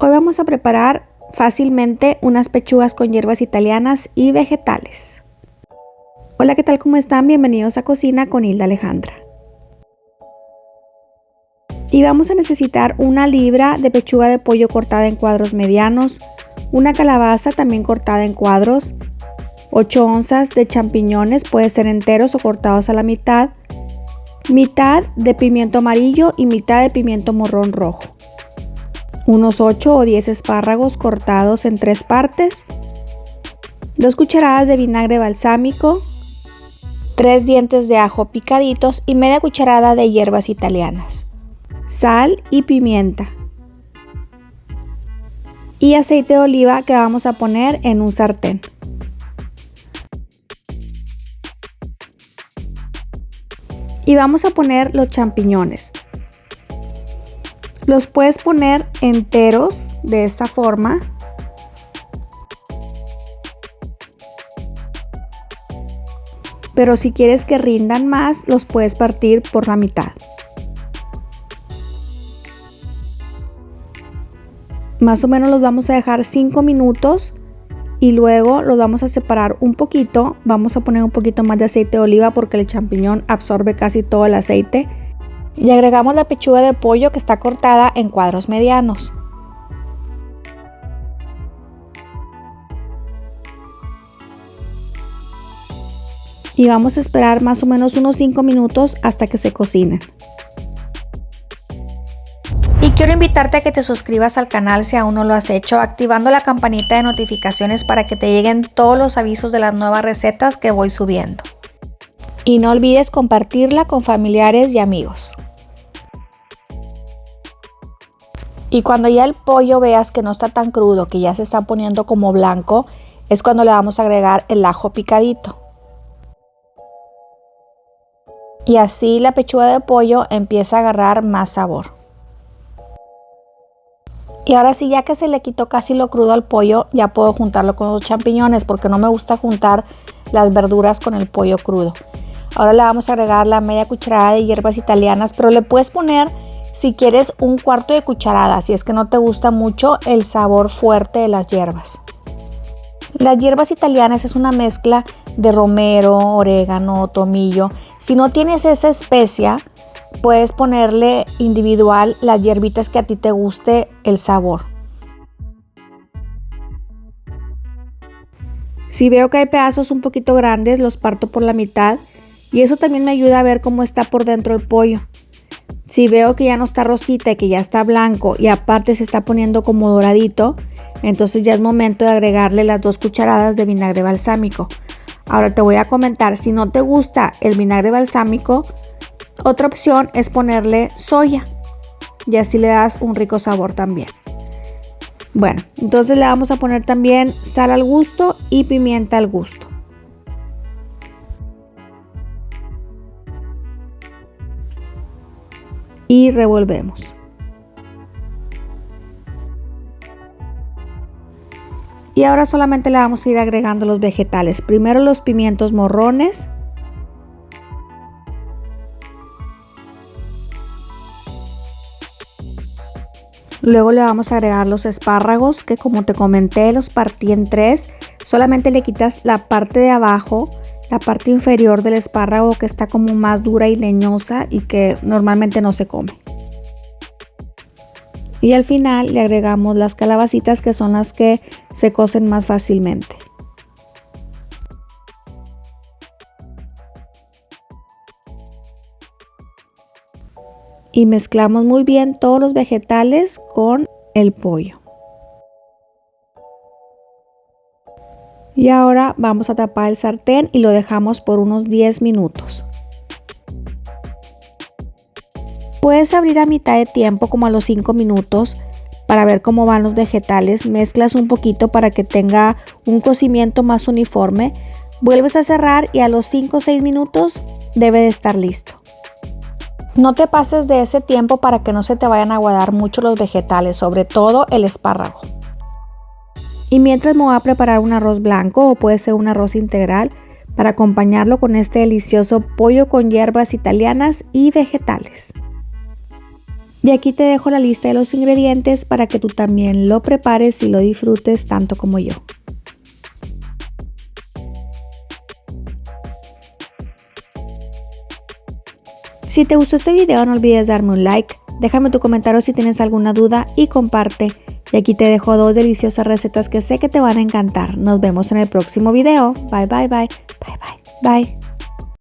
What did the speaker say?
Hoy vamos a preparar fácilmente unas pechugas con hierbas italianas y vegetales. Hola, ¿qué tal? ¿Cómo están? Bienvenidos a Cocina con Hilda Alejandra. Y vamos a necesitar 1 libra de pechuga de pollo cortada en cuadros medianos, una calabaza también cortada en cuadros, 8 onzas de champiñones, puede ser enteros o cortados a la mitad, mitad de pimiento amarillo y mitad de pimiento morrón rojo, unos 8 o 10 espárragos cortados en 3 partes, 2 cucharadas de vinagre balsámico, 3 dientes de ajo picaditos y media cucharada de hierbas italianas, sal y pimienta y aceite de oliva que vamos a poner en un sartén. Y vamos a poner los champiñones. Los puedes poner enteros de esta forma. Pero si quieres que rindan más, los puedes partir por la mitad. Más o menos los vamos a dejar 5 minutos y luego los vamos a separar un poquito. Vamos a poner un poquito más de aceite de oliva porque el champiñón absorbe casi todo el aceite. Y agregamos la pechuga de pollo que está cortada en cuadros medianos. Y vamos a esperar más o menos unos 5 minutos hasta que se cocinen. Y quiero invitarte a que te suscribas al canal si aún no lo has hecho, activando la campanita de notificaciones para que te lleguen todos los avisos de las nuevas recetas que voy subiendo. Y no olvides compartirla con familiares y amigos. Y cuando ya el pollo veas que no está tan crudo, que ya se está poniendo como blanco, es cuando le vamos a agregar el ajo picadito. Y así la pechuga de pollo empieza a agarrar más sabor. Y ahora sí, ya que se le quitó casi lo crudo al pollo, ya puedo juntarlo con los champiñones porque no me gusta juntar las verduras con el pollo crudo. Ahora le vamos a agregar la media cucharada de hierbas italianas, pero le puedes poner, si quieres, 1/4 de cucharada, si es que no te gusta mucho el sabor fuerte de las hierbas. Las hierbas italianas es una mezcla de romero, orégano, tomillo. Si no tienes esa especia, puedes ponerle individual las hierbitas que a ti te guste el sabor. Si veo que hay pedazos un poquito grandes, los parto por la mitad y eso también me ayuda a ver cómo está por dentro el pollo. Si veo que ya no está rosita y que ya está blanco y aparte se está poniendo como doradito, entonces ya es momento de agregarle las 2 cucharadas de vinagre balsámico. Ahora te voy a comentar, si no te gusta el vinagre balsámico, otra opción es ponerle soya y así le das un rico sabor también. Bueno, entonces le vamos a poner también sal al gusto y pimienta al gusto. Y revolvemos. Y ahora solamente le vamos a ir agregando los vegetales. Primero los pimientos morrones. Luego le vamos a agregar los espárragos que, como te comenté, los partí en 3. Solamente le quitas la parte de abajo, la parte inferior del espárrago que está como más dura y leñosa y que normalmente no se come. Y al final le agregamos las calabacitas que son las que se cocen más fácilmente. Y mezclamos muy bien todos los vegetales con el pollo. Y ahora vamos a tapar el sartén y lo dejamos por unos 10 minutos. Puedes abrir a mitad de tiempo, como a los 5 minutos, para ver cómo van los vegetales. Mezclas un poquito para que tenga un cocimiento más uniforme. Vuelves a cerrar y a los 5 o 6 minutos debe de estar listo. No te pases de ese tiempo para que no se te vayan a aguadar mucho los vegetales, sobre todo el espárrago. Y mientras me voy a preparar un arroz blanco o puede ser un arroz integral para acompañarlo con este delicioso pollo con hierbas italianas y vegetales. Y aquí te dejo la lista de los ingredientes para que tú también lo prepares y lo disfrutes tanto como yo. Si te gustó este video, no olvides darme un like, déjame tu comentario si tienes alguna duda y comparte. Y aquí te dejo 2 deliciosas recetas que sé que te van a encantar. Nos vemos en el próximo video. Bye, bye, bye. Bye, bye, bye.